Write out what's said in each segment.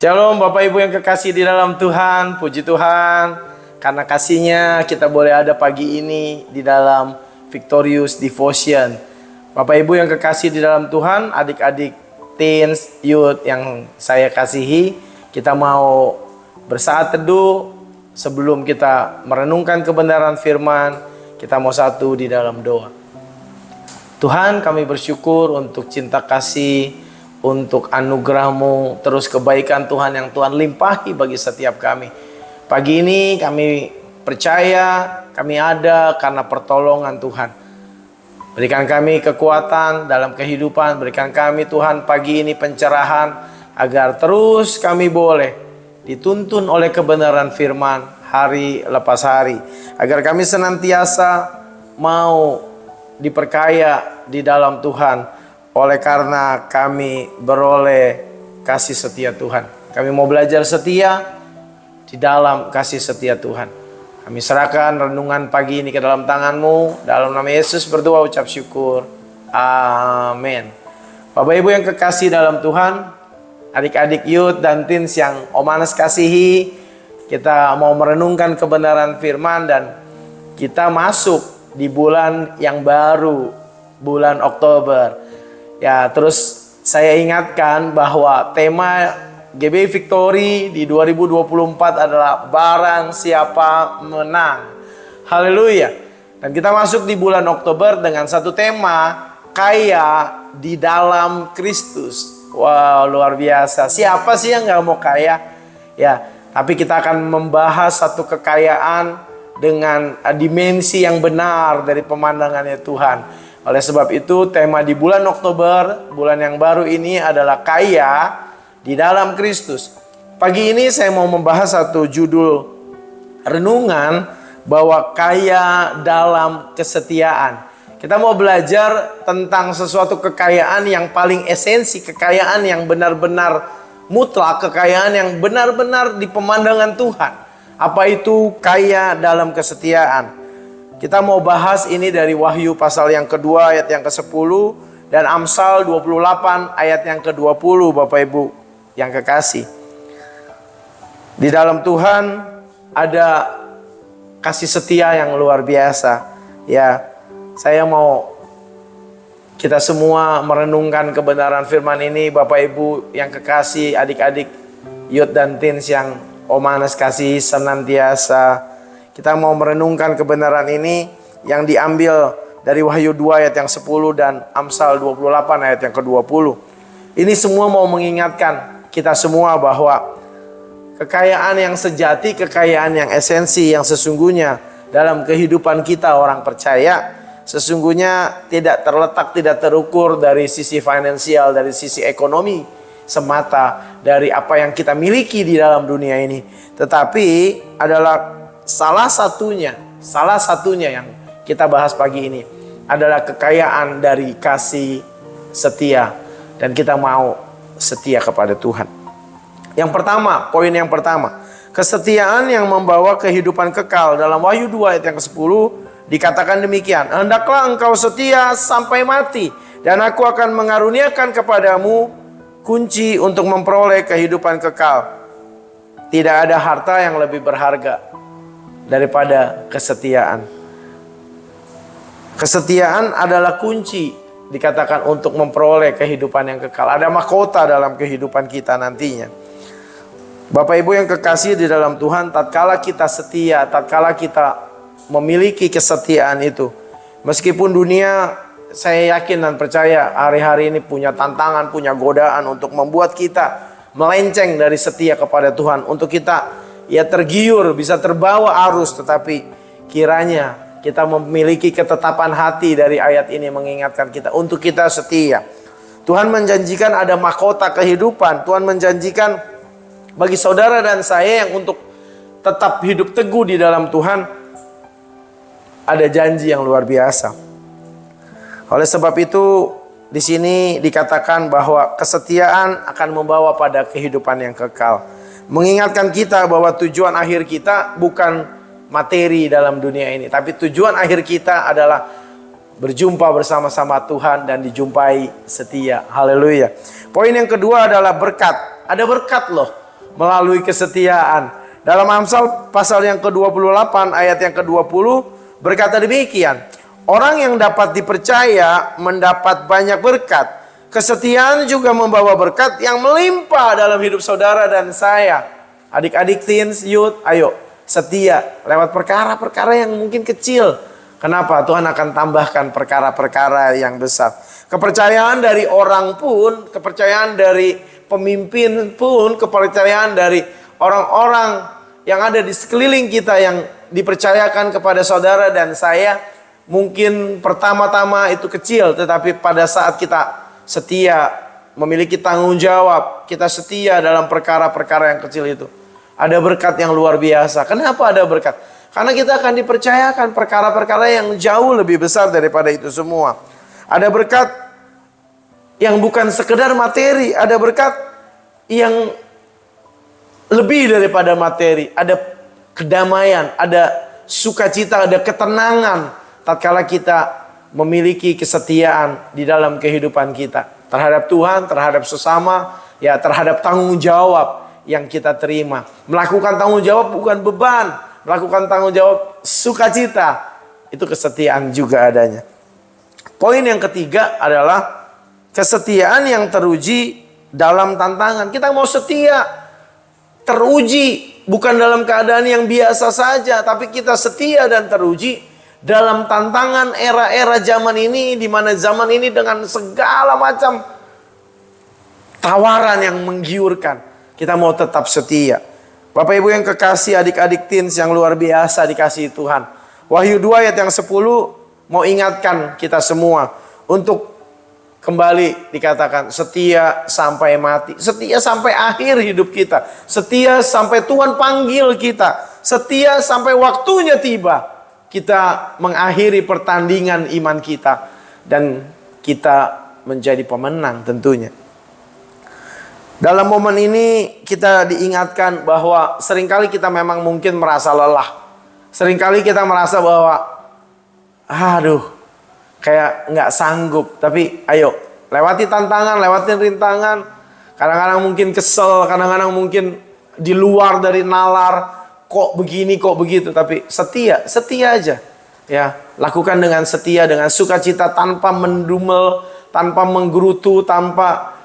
Shalom Bapak Ibu yang kekasih di dalam Tuhan, puji Tuhan. Karena kasih-Nya kita boleh ada pagi ini di dalam Victorious Devotion. Bapak Ibu yang kekasih di dalam Tuhan, adik-adik teens, youth yang saya kasihi, kita mau bersaat teduh sebelum kita merenungkan kebenaran firman, kita mau satu di dalam doa. Tuhan, kami bersyukur untuk cinta kasih, untuk anugerah-Mu, terus kebaikan Tuhan yang Tuhan limpahi bagi setiap kami. Pagi ini kami percaya kami ada karena pertolongan Tuhan. Berikan kami kekuatan dalam kehidupan, berikan kami Tuhan pagi ini pencerahan, agar terus kami boleh dituntun oleh kebenaran firman hari lepas hari. Agar kami senantiasa mau diperkaya di dalam Tuhan, oleh karena kami beroleh kasih setia Tuhan. Kami mau belajar setia di dalam kasih setia Tuhan. Kami serahkan renungan pagi ini ke dalam tangan-Mu. Dalam nama Yesus berdoa ucap syukur. Amin. Bapak Ibu yang kekasih dalam Tuhan, adik-adik youth dan teens yang Om Anas kasihi, kita mau merenungkan kebenaran firman dan kita masuk di bulan yang baru, bulan Oktober. Ya, terus saya ingatkan bahwa tema GBI Victory di 2024 adalah barang siapa menang. Haleluya. Dan kita masuk di bulan Oktober dengan satu tema, kaya di dalam Kristus. Wow, luar biasa. Siapa sih yang gak mau kaya? Ya, tapi kita akan membahas satu kekayaan dengan dimensi yang benar dari pemandangannya Tuhan. Oleh sebab itu tema di bulan Oktober, bulan yang baru ini adalah kaya di dalam Kristus. Pagi ini saya mau membahas satu judul renungan bahwa kaya dalam kesetiaan. Kita mau belajar tentang sesuatu kekayaan yang paling esensi, kekayaan yang benar-benar mutlak, kekayaan yang benar-benar di pemandangan Tuhan. Apa itu kaya dalam kesetiaan? Kita mau bahas ini dari Wahyu pasal yang kedua ayat yang ke-10 dan Amsal 28 ayat yang ke-20, Bapak Ibu yang kekasih. Di dalam Tuhan ada kasih setia yang luar biasa. Ya, saya mau kita semua merenungkan kebenaran firman ini, Bapak Ibu yang kekasih, adik-adik youth dan teens yang Om Anas kasih senantiasa. Kita mau merenungkan kebenaran ini yang diambil dari Wahyu 2 ayat yang 10 dan Amsal 28 ayat yang ke-20. Ini semua mau mengingatkan kita semua bahwa kekayaan yang sejati, kekayaan yang esensi, yang sesungguhnya dalam kehidupan kita orang percaya, sesungguhnya tidak terletak, tidak terukur dari sisi finansial, dari sisi ekonomi semata, dari apa yang kita miliki di dalam dunia ini. Tetapi adalah salah satunya yang kita bahas pagi ini adalah kekayaan dari kasih setia, dan kita mau setia kepada Tuhan. Yang pertama, poin yang pertama, kesetiaan yang membawa kehidupan kekal. Dalam Wahyu 2 ayat yang ke-10 dikatakan demikian, hendaklah engkau setia sampai mati, dan aku akan mengaruniakan kepadamu kunci untuk memperoleh kehidupan kekal. Tidak ada harta yang lebih berharga daripada kesetiaan. Kesetiaan adalah kunci, dikatakan, untuk memperoleh kehidupan yang kekal. Ada mahkota dalam kehidupan kita nantinya. Bapak Ibu yang kekasih di dalam Tuhan, tatkala kita setia, tatkala kita memiliki kesetiaan itu, meskipun dunia, saya yakin dan percaya hari-hari ini punya tantangan, punya godaan untuk membuat kita melenceng dari setia kepada Tuhan, untuk kita tergiur, bisa terbawa arus. Tetapi kiranya kita memiliki ketetapan hati dari ayat ini mengingatkan kita untuk kita setia. Tuhan menjanjikan ada mahkota kehidupan. Tuhan menjanjikan bagi saudara dan saya yang untuk tetap hidup teguh di dalam Tuhan, ada janji yang luar biasa. Oleh sebab itu di sini dikatakan bahwa kesetiaan akan membawa pada kehidupan yang kekal. Mengingatkan kita bahwa tujuan akhir kita bukan materi dalam dunia ini, tapi tujuan akhir kita adalah berjumpa bersama-sama Tuhan dan dijumpai setia. Haleluya. Poin yang kedua adalah berkat. Ada berkat loh. melalui kesetiaan. Dalam Amsal pasal yang ke-28 ayat yang ke-20 berkata demikian. Orang yang dapat dipercaya mendapat banyak berkat. Kesetiaan juga membawa berkat yang melimpah dalam hidup saudara dan saya. Adik-adik teens, youth, ayo setia lewat perkara-perkara yang mungkin kecil. Kenapa? Tuhan akan tambahkan perkara-perkara yang besar. Kepercayaan dari orang pun, kepercayaan dari pemimpin pun, kepercayaan dari orang-orang yang ada di sekeliling kita yang dipercayakan kepada saudara dan saya, mungkin pertama-tama itu kecil, tetapi pada saat kita setia, memiliki tanggung jawab, kita setia dalam perkara-perkara yang kecil itu, ada berkat yang luar biasa. Kenapa ada berkat? Karena kita akan dipercayakan perkara-perkara yang jauh lebih besar daripada itu semua. Ada berkat yang bukan sekedar materi, ada berkat yang lebih daripada materi. Ada kedamaian, ada sukacita, ada ketenangan tatkala kita memiliki kesetiaan di dalam kehidupan kita terhadap Tuhan, terhadap sesama, ya terhadap tanggung jawab yang kita terima. Melakukan tanggung jawab bukan beban, melakukan tanggung jawab sukacita, itu kesetiaan juga adanya. Poin yang ketiga adalah kesetiaan yang teruji dalam tantangan. Kita mau setia, teruji, bukan dalam keadaan yang biasa saja, tapi kita setia dan teruji dalam tantangan era-era zaman ini, di mana zaman ini dengan segala macam tawaran yang menggiurkan, kita mau tetap setia. Bapak Ibu yang kekasih, adik-adik teens yang luar biasa dikasihi Tuhan, Wahyu 2 ayat yang 10 mau ingatkan kita semua untuk kembali dikatakan setia sampai mati, setia sampai akhir hidup kita, setia sampai Tuhan panggil kita, setia sampai waktunya tiba kita mengakhiri pertandingan iman kita dan kita menjadi pemenang tentunya. Dalam momen ini kita diingatkan bahwa seringkali kita memang mungkin merasa lelah. Seringkali kita merasa bahwa kayak nggak sanggup. Tapi ayo, lewati tantangan, lewati rintangan. Kadang-kadang mungkin kesel, kadang-kadang mungkin di luar dari nalar. Kok begini, kok begitu. Tapi setia aja. Ya, lakukan dengan setia, dengan sukacita, tanpa mendumel, tanpa menggerutu, tanpa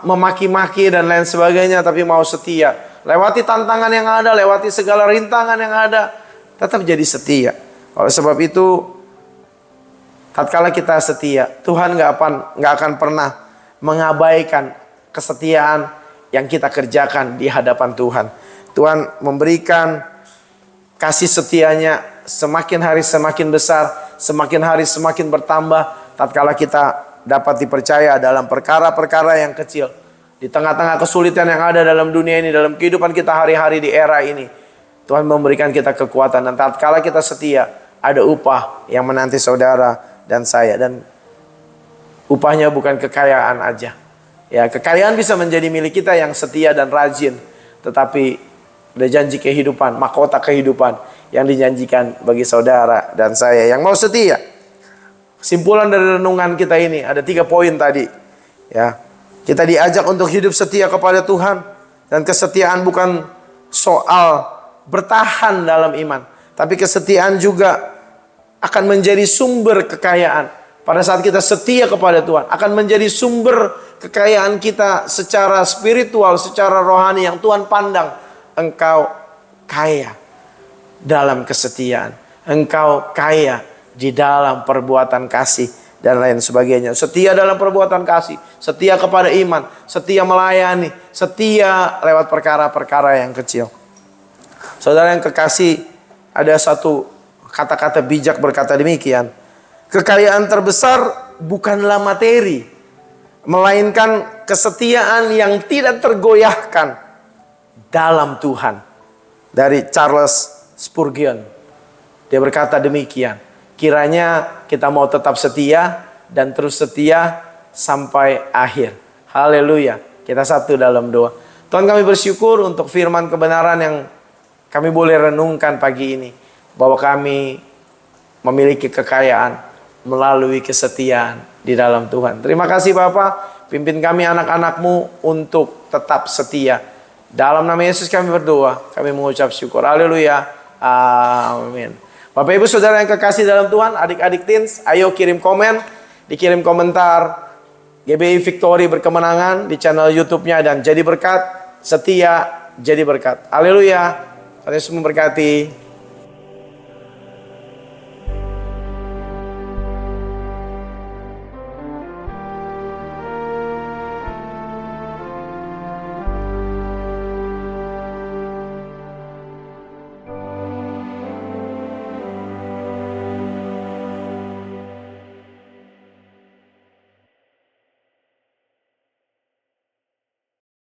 memaki-maki dan lain sebagainya, tapi mau setia. Lewati tantangan yang ada, lewati segala rintangan yang ada, tetap jadi setia. Oleh sebab itu, tatkala kita setia, Tuhan nggak akan pernah mengabaikan kesetiaan yang kita kerjakan di hadapan Tuhan. Tuhan memberikan kasih setianya semakin hari semakin besar, semakin hari semakin bertambah tatkala kita dapat dipercaya dalam perkara-perkara yang kecil. Di tengah-tengah kesulitan yang ada dalam dunia ini, dalam kehidupan kita hari-hari di era ini, Tuhan memberikan kita kekuatan. Dan tatkala kita setia, ada upah yang menanti saudara dan saya. Dan upahnya bukan kekayaan aja. Ya, kekayaan bisa menjadi milik kita yang setia dan rajin. Tetapi ada janji kehidupan, mahkota kehidupan yang dijanjikan bagi saudara dan saya yang mau setia. Kesimpulan dari renungan kita ini ada 3 poin tadi. Ya, kita diajak untuk hidup setia kepada Tuhan, dan kesetiaan bukan soal bertahan dalam iman, tapi kesetiaan juga akan menjadi sumber kekayaan. Pada saat kita setia kepada Tuhan, akan menjadi sumber kekayaan kita secara spiritual, secara rohani yang Tuhan pandang. Engkau kaya dalam kesetiaan, engkau kaya di dalam perbuatan kasih dan lain sebagainya. Setia dalam perbuatan kasih, setia kepada iman, setia melayani, setia lewat perkara-perkara yang kecil. Saudara yang kekasih, ada satu kata-kata bijak berkata demikian. Kekayaan terbesar bukanlah materi, melainkan kesetiaan yang tidak tergoyahkan dalam Tuhan. Dari Charles Spurgeon, dia berkata demikian. Kiranya kita mau tetap setia dan terus setia sampai akhir. Haleluya. Kita satu dalam doa. Tuhan, kami bersyukur untuk firman kebenaran yang kami boleh renungkan pagi ini, bahwa kami memiliki kekayaan melalui kesetiaan di dalam Tuhan. Terima kasih Bapa, pimpin kami anak-anak-Mu untuk tetap setia Dalam nama Yesus kami berdoa, kami mengucap syukur. Haleluya. Amin. Bapak Ibu Saudara yang kekasih dalam Tuhan, adik-adik teens, ayo kirim komen, dikirim komentar GBI Victory berkemenangan di channel YouTube-nya dan jadi berkat, setia jadi berkat. Haleluya. Tuhan Yesus memberkati.